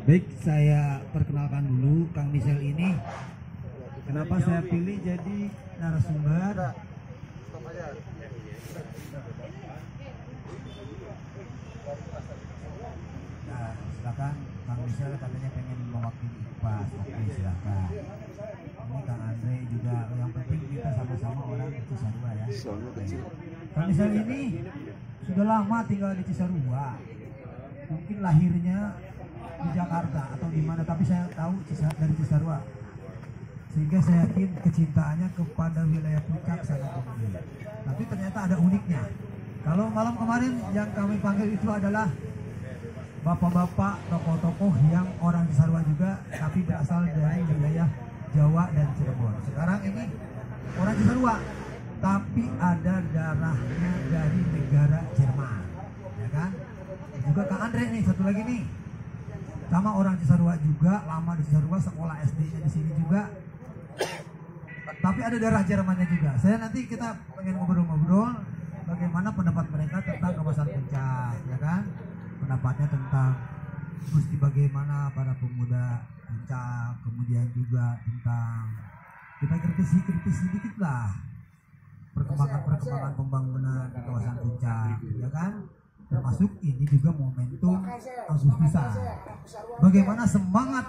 Baik, saya perkenalkan dulu Kang Michel ini. Kenapa saya pilih jadi narasumber? Nah, silakan Kang Michel katanya pengen mewakili IPAS. Oke, silakan. Ini Kang Andre juga. Yang penting kita sama-sama orang Cisarua ya. Kang Michel ini sudah lama tinggal di Cisarua. Mungkin lahirnya di Jakarta atau di mana, tapi saya tahu dari Cisarua, sehingga saya yakin kecintaannya kepada wilayah Puncak sangat tinggi. Tapi ternyata ada uniknya. Kalau malam kemarin yang kami panggil itu adalah bapak-bapak tokoh-tokoh yang orang Cisarua juga, tapi berasal dari wilayah Jawa dan Cirebon. Sekarang ini orang Cisarua, tapi ada darahnya dari negara Jerman, ya kan? Juga Kang Andre nih, satu lagi nih, sama orang Cisarua juga, lama di Cisarua, sekolah SD-nya di sini juga. Tapi ada darah Jermannya juga. Kita pengen ngobrol-ngobrol bagaimana pendapat mereka tentang kawasan Puncak, ya kan? Pendapatnya tentang mesti bagaimana para pemuda Puncak, kemudian juga tentang kita kritisi sedikit lah perkembangan pembangunan di kawasan Puncak, ya kan? Termasuk ini juga momentum Agustusan. Bagaimana semangat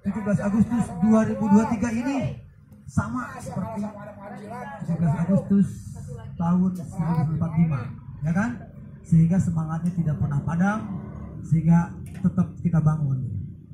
17 Agustus 2023 ini sama seperti 17 Agustus tahun 1945, ya kan? Sehingga semangatnya tidak pernah padam, sehingga tetap kita bangun.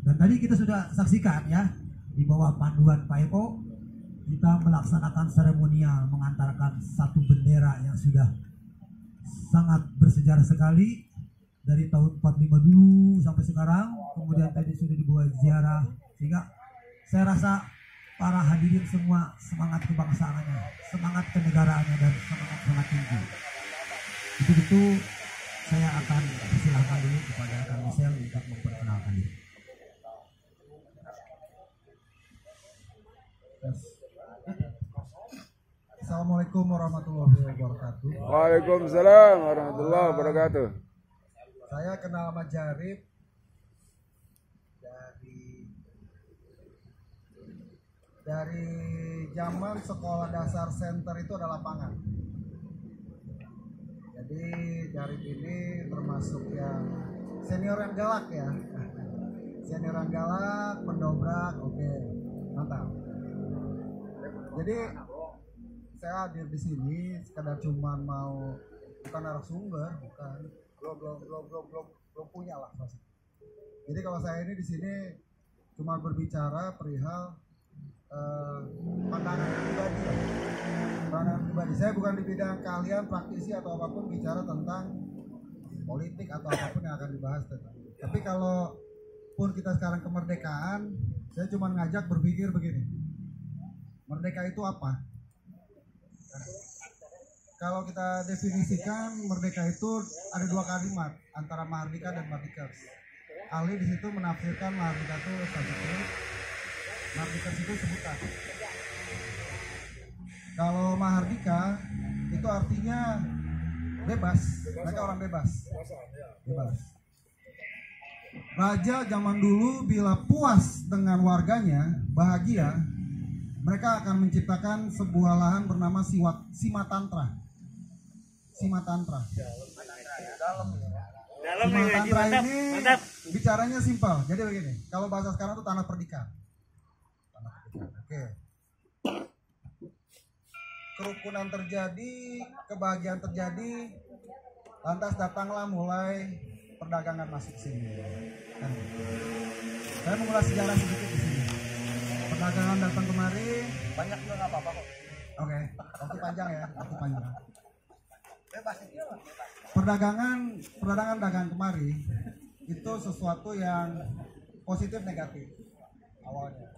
Dan tadi kita sudah saksikan ya, di bawah panduan Pak Eko, kita melaksanakan seremonial mengantarkan satu bendera yang sudah sangat bersejarah sekali dari tahun 45 dulu sampai sekarang. Kemudian tadi sudah dibawa ziarah, sehingga saya rasa para hadirin semua semangat kebangsaannya, semangat kenegaraannya, dan semangat sangat tinggi. Itu saya akan persilahkan dulu kepada Kang Michel untuk memperkenalkan diri. Assalamualaikum warahmatullahi wabarakatuh. Waalaikumsalam warahmatullahi wabarakatuh. Saya kenal sama Jarib dari zaman sekolah dasar center itu ada lapangan. Jadi Jarib ini termasuk yang senior yang galak ya. Senior yang galak, pendobrak, oke, mantap. Jadi saya hadir di sini sekedar cuman mau, bukan narasumber, bukan, belum punya lah pasti. Jadi kalau saya ini di sini cuma berbicara perihal pandangan pribadi. Pandangan pribadi saya bukan di bidang keahlian praktisi atau apapun bicara tentang politik atau apapun yang akan dibahas tentang. Tapi kalau pun kita sekarang kemerdekaan, saya cuma ngajak berpikir begini. Merdeka itu apa? Kalau kita definisikan merdeka itu ada dua kalimat antara Mahardika dan Mardikers. Ali di situ menafsirkan Mahardika itu subjek, Mardikers itu sebutan. Kalau Mahardika itu artinya bebas, mereka orang bebas. Bebas. Raja zaman dulu bila puas dengan warganya, bahagia, mereka akan menciptakan sebuah lahan bernama Simatantra. Simatantra. Simatantra ini bicaranya simpel. Jadi begini, kalau bahasa sekarang itu tanah perdikan. Oke. Kerukunan terjadi, kebahagiaan terjadi, lantas datanglah mulai perdagangan masuk ke sini. Saya mengulas sejarah sedikit di sini. Perdagangan datang kemari, banyak juga nggak apa-apa kok. Oke, waktu panjang ya, waktu panjang. Perdagangan dagang kemari itu sesuatu yang positif negatif awalnya.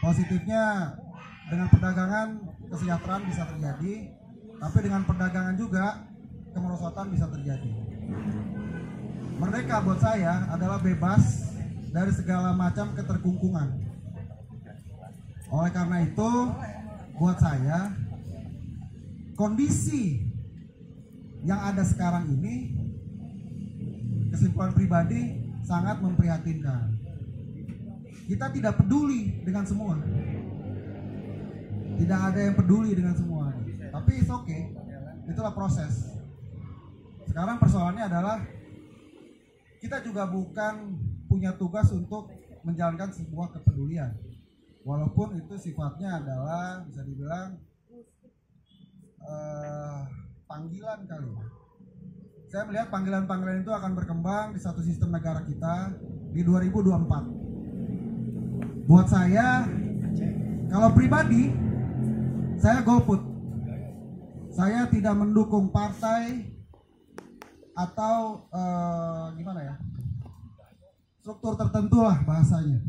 Positifnya dengan perdagangan kesejahteraan bisa terjadi, tapi dengan perdagangan juga kemerosotan bisa terjadi. Merdeka buat saya adalah bebas dari segala macam keterkungkungan. Oleh karena itu, buat saya kondisi yang ada sekarang ini, kesimpulan pribadi, sangat memprihatinkan. Kita tidak peduli dengan semua. Tidak ada yang peduli dengan semua. Tapi it's okay. Itulah proses. Sekarang persoalannya adalah kita juga bukan punya tugas untuk menjalankan sebuah kepedulian. Walaupun itu sifatnya adalah bisa dibilang panggilan kali. Saya melihat panggilan-panggilan itu akan berkembang di satu sistem negara kita di 2024. Buat saya, kalau pribadi, saya golput. Saya tidak mendukung partai atau gimana ya, struktur tertentu lah bahasanya.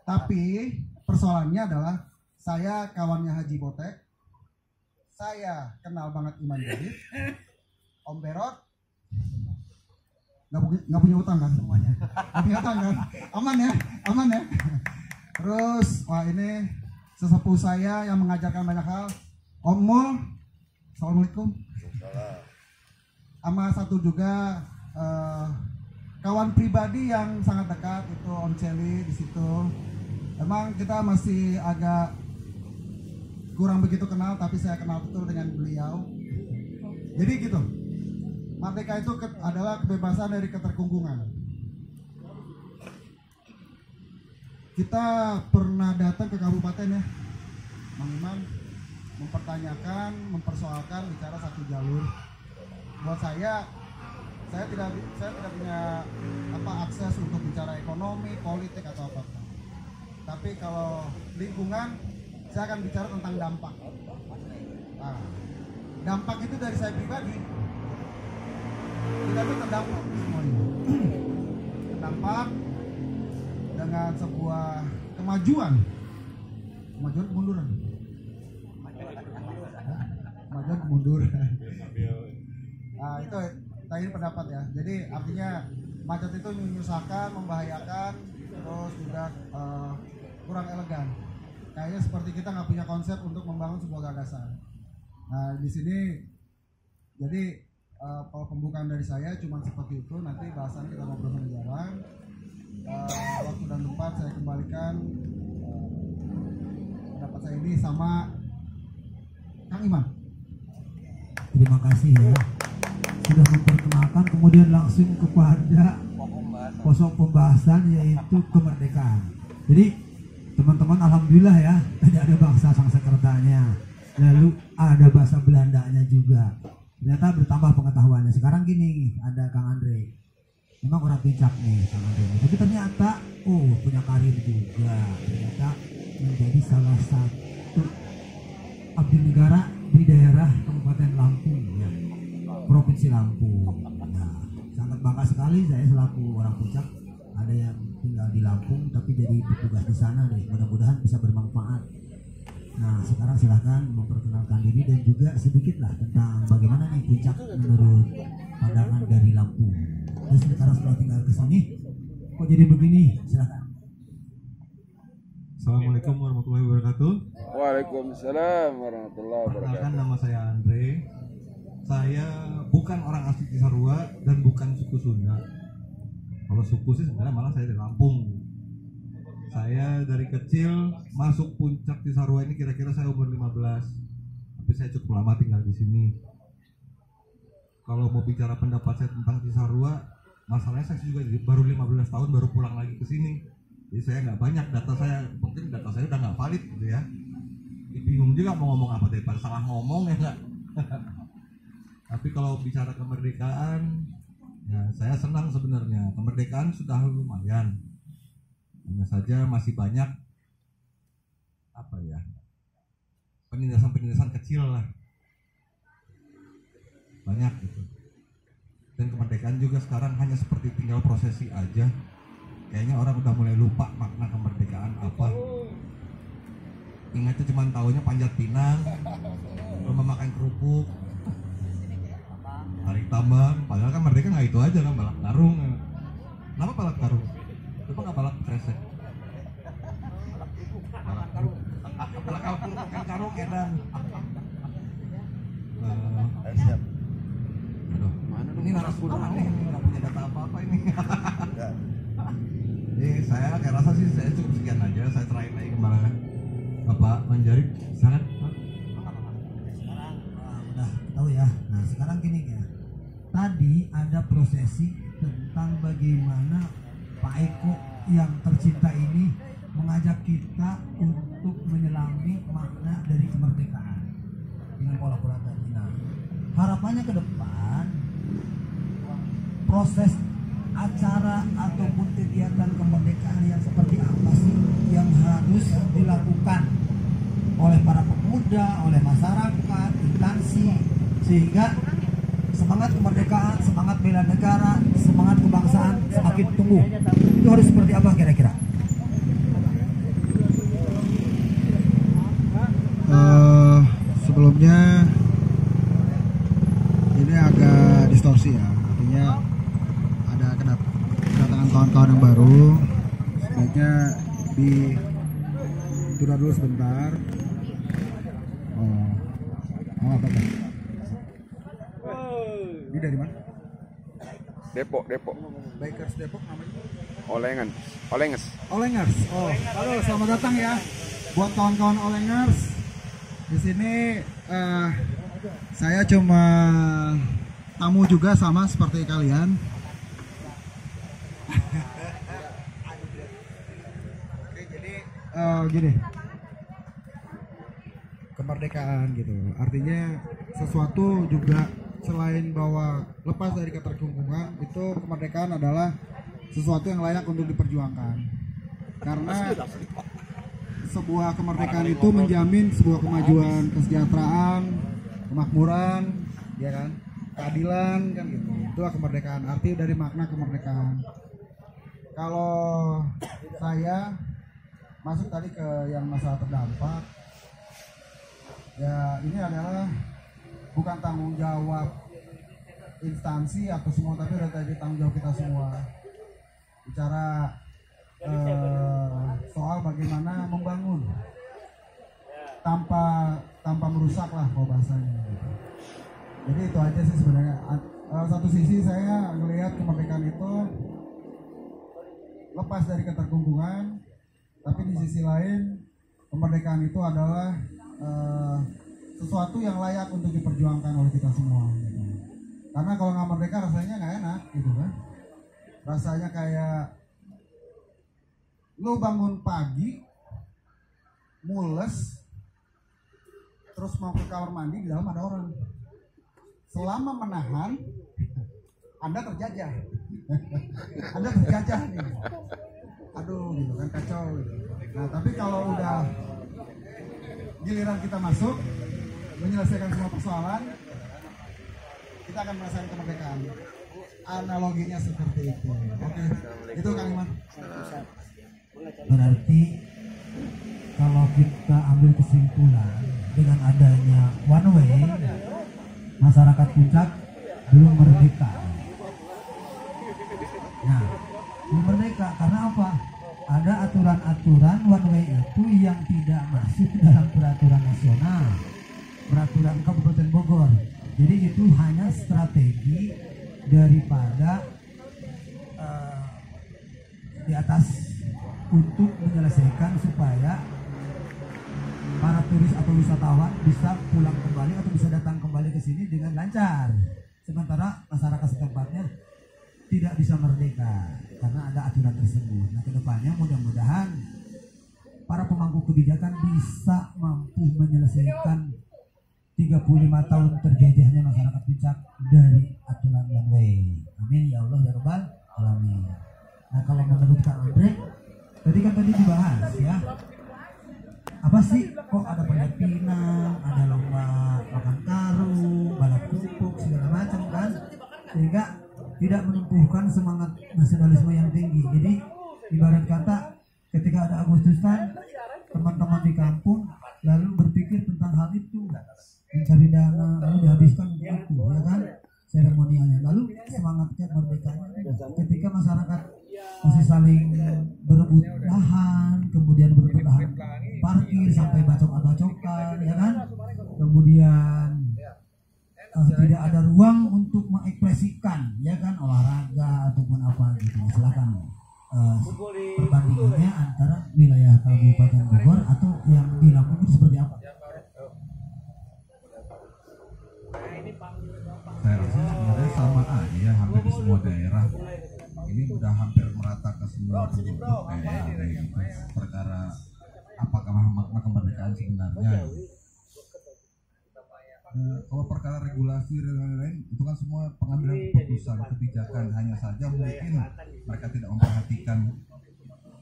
Tapi persoalannya adalah saya kawannya Haji Botek, saya kenal banget Iman Jadid, Om Berot, nggak punya utang kan semuanya, nggak punya utang kan, aman ya. Terus wah ini sesepuh saya yang mengajarkan banyak hal, Om Mul, assalamualaikum. Sama satu juga kawan pribadi yang sangat dekat itu Om Celi di situ. Emang kita masih agak kurang begitu kenal, tapi saya kenal betul dengan beliau. Jadi gitu. Merdeka itu adalah kebebasan dari keterkungkungan. Kita pernah datang ke kabupaten ya, Mang Iman, mempertanyakan, mempersoalkan bicara satu jalur. Buat saya tidak punya akses untuk bicara ekonomi, politik atau apa. Tapi kalau lingkungan, saya akan bicara tentang dampak. Nah, dampak itu dari saya pribadi. Kita itu terdampak semuanya. Terdampak dengan sebuah kemajuan kemunduran. Kemajuan kemunduran. Nah, itu tadi pendapat ya. Jadi artinya macet itu menyusahkan, membahayakan, terus juga kurang elegan. Kayaknya seperti kita nggak punya konsep untuk membangun sebuah gagasan. Nah di sini jadi kalau pembukaan dari saya cuma seperti itu. Nanti bahasannya kita ngobrol sama jalan. Waktu dan tempat saya kembalikan pendapat saya ini sama Kang Iman. Terima kasih ya sudah memperkenalkan, kemudian langsung kepada pokok pembahasan yaitu kemerdekaan. Jadi teman-teman alhamdulillah ya, tadi ada bangsa Sanskertanya, lalu ada bahasa Belandanya juga. Ternyata bertambah pengetahuannya. Sekarang gini, ada Kang Andre. Memang orang Puncak nih Kang Andre. Tapi ternyata punya karir juga. Ternyata menjadi salah satu abdi negara di daerah Kabupaten Lampung ya. Provinsi Lampung. Nah, sangat bangga sekali saya selaku orang Puncak. Ada yang tinggal di Lampung tapi jadi petugas di sana nih. Mudah-mudahan bisa bermanfaat. Nah, sekarang silahkan memperkenalkan diri dan juga sedikitlah tentang bagaimana nih Puncak menurut pandangan dari Lampung. Dan sekarang setelah tinggal ke sini, kok jadi begini? Silahkan. Assalamualaikum warahmatullahi wabarakatuh. Waalaikumsalam warahmatullahi wabarakatuh. Perkenalkan, nama saya Andre. Saya bukan orang asli Cisarua dan bukan suku Sunda. Kalau suku sih sebenarnya malah saya dari Lampung. Saya dari kecil masuk Puncak Cisarua ini kira-kira saya umur 15. Tapi saya cukup lama tinggal di sini. Kalau mau bicara pendapat saya tentang Cisarua, masalahnya saya juga baru 15 tahun baru pulang lagi ke sini. Jadi saya nggak banyak data saya, mungkin data saya udah nggak valid gitu ya. Bingung juga mau ngomong apa daripada salah ngomong ya nggak. Tapi kalau bicara kemerdekaan, ya saya senang sebenarnya. Kemerdekaan sudah lumayan. Hanya saja masih banyak penindasan-penindasan kecil lah. Banyak gitu. Dan kemerdekaan juga sekarang hanya seperti tinggal prosesi aja. Kayaknya orang udah mulai lupa makna kemerdekaan apa. Ingatnya cuma taunya panjat pinang, memakan kerupuk, tarik tambang. Padahal kan merdeka nggak itu aja kan, balap karung. Kenapa balap karung? Coba nggak balap kresek? Balap karung kan karung edan. Aduh, ini narasumber nih, nggak punya data apa-apa ini. saya rasa sih saya cukup sekian aja. Saya terakhir lagi kepada Bapak Manjari. Sangat Sekarang udah tahu ya. Nah sekarang gini ya. Tadi ada prosesi tentang bagaimana Pak Eko yang tercinta ini mengajak kita untuk menyelami makna dari kemerdekaan dengan pola-pola tadi. Nah, harapannya ke depan proses acara ataupun kegiatan kemerdekaan yang seperti apa sih yang harus dilakukan oleh para pemuda, oleh masyarakat, instansi, sehingga semangat kemerdekaan, semangat bela negara, semangat kebangsaan semakin tumbuh. Itu harus seperti apa kira-kira? Sebelumnya ini agak distorsi ya, artinya ada kedatangan kawan-kawan yang baru. Sebaiknya ditunda dulu sebentar. Apa kan? Ini dari mana? Depok. Bikers Depok namanya? Olengers. Olengers. Oh, halo, selamat datang ya buat kawan-kawan Olengers. Di sini saya cuma tamu juga sama seperti kalian. Oke, jadi gini, kemerdekaan gitu. Artinya sesuatu juga selain bahwa lepas dari keterkungkungan, itu kemerdekaan adalah sesuatu yang layak untuk diperjuangkan. Karena sebuah kemerdekaan itu menjamin sebuah kemajuan, kesejahteraan, kemakmuran, ya kan, keadilan kan gitu. Itulah kemerdekaan, arti dari makna kemerdekaan. Kalau saya masuk tadi ke yang masalah terdampak, ya ini adalah bukan tanggung jawab instansi atau semua, tapi udah jadi tanggung jawab kita semua. Bicara soal bagaimana membangun tanpa merusak lah kalau bahasanya. Jadi itu aja sih sebenarnya. Satu sisi saya melihat kemerdekaan itu lepas dari keterkungkungan, tapi di sisi lain kemerdekaan itu adalah sesuatu yang layak untuk diperjuangkan oleh kita semua. Gitu. Karena kalau nggak merdeka rasanya nggak enak, gitu kan? Rasanya kayak lu bangun pagi, mules, terus mau ke kamar mandi, di dalam ada orang. Selama menahan, Anda terjajah. Anda terjajah nih. Aduh, gitu kan, kacau gitu. Nah, tapi kalau udah giliran kita masuk, menyelesaikan semua persoalan, kita akan merasakan kemerdekaan. Analoginya seperti itu. Oke, itu Kang Iman. Berarti kalau kita ambil kesimpulan dengan adanya one way, masyarakat Puncak belum merdeka. Nah, belum merdeka karena apa? Ada aturan-aturan one way itu yang tidak masuk dalam peraturan nasional, peraturan Kabupaten Bogor. Jadi itu hanya strategi daripada di atas untuk menyelesaikan supaya para turis atau wisatawan bisa pulang kembali atau bisa datang kembali ke sini dengan lancar. Sementara masyarakat setempatnya tidak bisa merdeka karena ada aturan tersebut. Nah, kedepannya mudah-mudahan para pemangku kebijakan bisa mampu menyelesaikan 35 tahun terjajahnya masyarakat Puncak dari aturan one way. Amin ya Allah ya Rabbal alamin. Nah, kalau menurut Kak Andre, tadi dibahas ya, apa sih kok ada panjat pinang, ada lomba makan karung, balap kerupuk segala macam kan, sehingga tidak menumbuhkan semangat nasionalisme yang tinggi. Jadi ibarat kata ketika ada Agustusan, teman-teman di kampung lalu berpikir tentang hal itu, mencari dana lalu dihabiskan untuk itu, ya kan, seremonialnya. Lalu semangat kemerdekaannya ketika masyarakat masih saling berebut lahan, kemudian berebut lahan parkir sampai bacok-bacokan, ya kan, kemudian tidak ada ruang untuk mengekspresikan, ya kan, olahraga ataupun apa gitu. Silakan. perbandingannya antara wilayah Kabupaten Bogor atau yang di Lampung itu seperti apa? Saya rasa sebenarnya sama aja ya, hampir di semua daerah. Ini udah hampir merata ke semua penduduk kayak gitu. Perkara apakah makna kemerdekaan sebenarnya? Kalau perkara regulasi dan lain-lain itu kan semua pengambilan keputusan kebijakan, hanya saja mungkin mereka tidak memperhatikan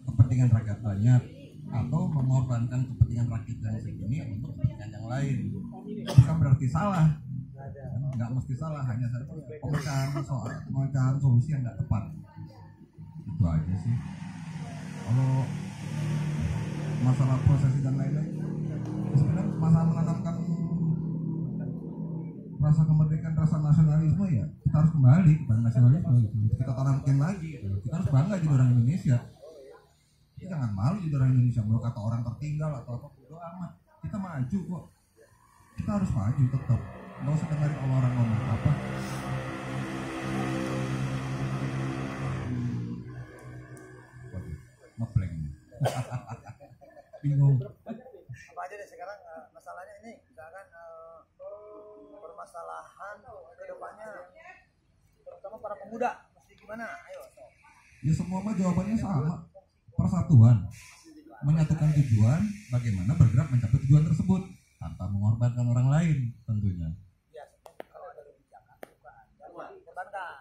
kepentingan rakyat banyak atau mengorbankan kepentingan rakyat yang segini untuk kepentingan yang lain. Bukan berarti salah, nggak mesti salah, hanya saja pemecahan solusi yang nggak tepat. Itu aja sih. Kalau masalah prosesi dan lain-lain, sebenarnya masalah menanamkan rasa kemerdekaan, rasa nasionalisme, ya kita harus kembali kepada nasionalisme gitu. Kita tanamkan lagi gitu. Kita harus bangga jadi orang Indonesia. Kita jangan malu jadi orang Indonesia. Mau kata orang tertinggal atau apa, bodo amat. Kita maju kok. Kita harus maju tetap. Nggak usah dengerin orang ngomong apa. Ngepleng. Bingung. Apa aja deh sekarang masalahnya ini, misalkan permasalahan kedepannya terutama para pemuda mesti gimana? Ayo. Ya semua mah jawabannya sama, persatuan, menyatukan tujuan, bagaimana bergerak mencapai tujuan tersebut tanpa mengorbankan orang lain tentunya. Ya, kalau ada kebijakan dikorbankan.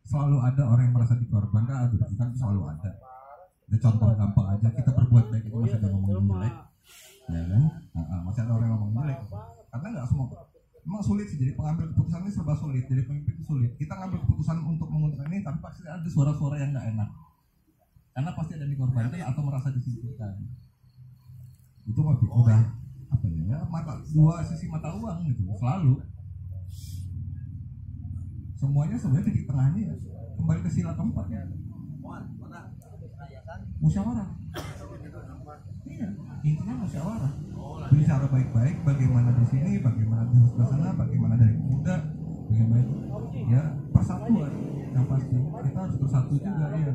Selalu ada orang yang merasa dikorbankan atau dirugikan, itu selalu ada. Ada contoh gampang aja, kita berbuat baik itu masih ada ngomong jelek, ya kan? Masih ada orang yang ngomong jelek, karena nggak semua. Memang sulit sih, jadi pengambil keputusan ini serba sulit, jadi pemimpin itu sulit. Kita ngambil keputusan untuk menguntungkan ini, tapi pasti ada suara-suara yang nggak enak, karena pasti ada yang dikorbankan atau merasa disingkirkan. Itu udah apa ya, dua sisi mata uang gitu, selalu. Semuanya sebenarnya di tengahnya ya, kembali ke sila keempat ya. Musyawarah. Iya, intinya musyawarah. Bicara baik-baik, bagaimana di sini, bagaimana di sebelah sana, bagaimana dari pemuda, bagaimana ya persatuan. Yang pasti kita harus bersatu juga ya.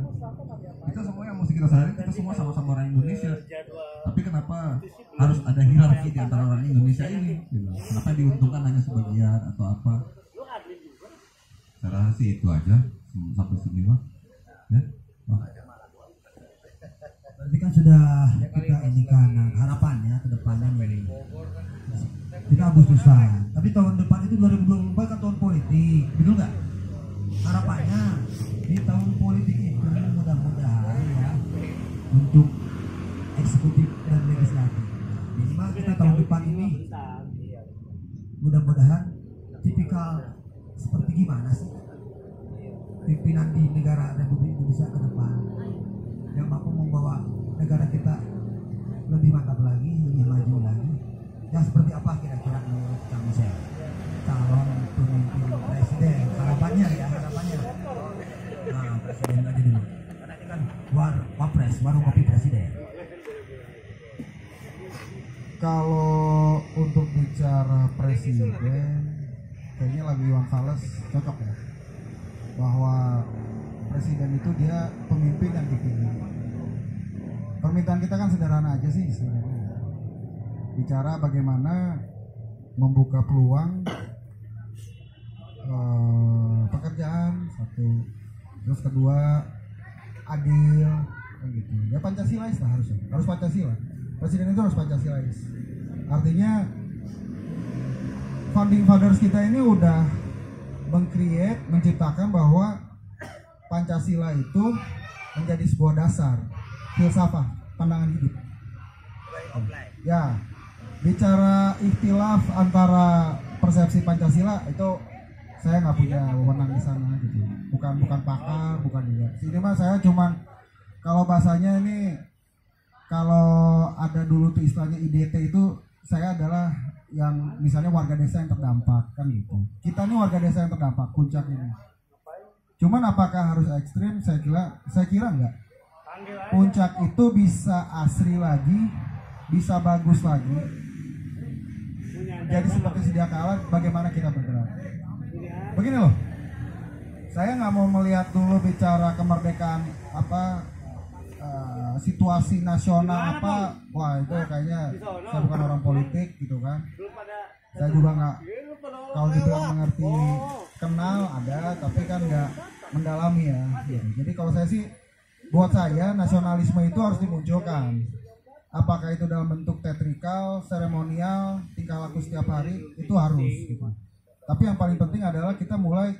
Kita semua yang mesti kita sadari, kita semua sama-sama orang Indonesia. Tapi kenapa harus ada hierarki di antara orang Indonesia ini? Gitu. Kenapa diuntungkan hanya sebagian atau apa? Saya rasa sih itu aja sampai sini mah. Ya. Berarti kan sudah kita ini kan harapannya ke depannya nih. Kita Agustusan, tapi tahun depan itu 2024 kan tahun politik, betul nggak? Harapannya di tahun politik itu mudah-mudahan ya untuk eksekutif dan legislatif. Minimal kita tahun depan ini mudah-mudahan tipikal seperti gimana sih pimpinan di negara Republik Indonesia ke depan yang mampu membawa negara kita lebih mantap lagi, lebih maju lagi. Yang seperti apa kira-kira menurut Kang Michel calon pemimpin presiden? Harapannya ya, harapannya. Nah, presiden aja dulu. Karena ini kan wapres, warung kopi presiden. Kalau untuk bicara presiden, kayaknya lagu Iwan Fals cocok ya. Bahwa presiden itu dia pemimpin yang dipilih. Permintaan kita kan sederhana aja sih sebenarnya. Bicara bagaimana membuka peluang pekerjaan satu, terus kedua adil, gitu. Ya Pancasilais lah harus Pancasila. Presiden itu harus Pancasilais. Artinya founding fathers kita ini udah menciptakan bahwa Pancasila itu menjadi sebuah dasar filsafat pandangan hidup. Ya, bicara ikhtilaf antara persepsi Pancasila itu saya nggak punya wewenang di sana gitu. Bukan pakar, bukan juga. Ini mah saya cuman kalau bahasanya ini kalau ada dulu tuh istilahnya IDT itu saya adalah yang misalnya warga desa yang terdampak kan gitu. Kita ini warga desa yang terdampak puncak ini. Cuman apakah harus ekstrim? Saya kira enggak. Puncak itu bisa asri lagi, bisa bagus lagi. Jadi seperti sedia kala, bagaimana kita bergerak? Begini loh, saya nggak mau melihat dulu bicara kemerdekaan apa situasi nasional apa, wah itu kayaknya saya bukan orang politik gitu kan. Saya juga nggak, kalau dibilang mengerti kenal ada, tapi kan nggak mendalami ya. Jadi kalau saya sih, buat saya nasionalisme itu harus dimunculkan. Apakah itu dalam bentuk teatrikal, seremonial, tingkah laku setiap hari, itu harus gitu. Tapi yang paling penting adalah kita mulai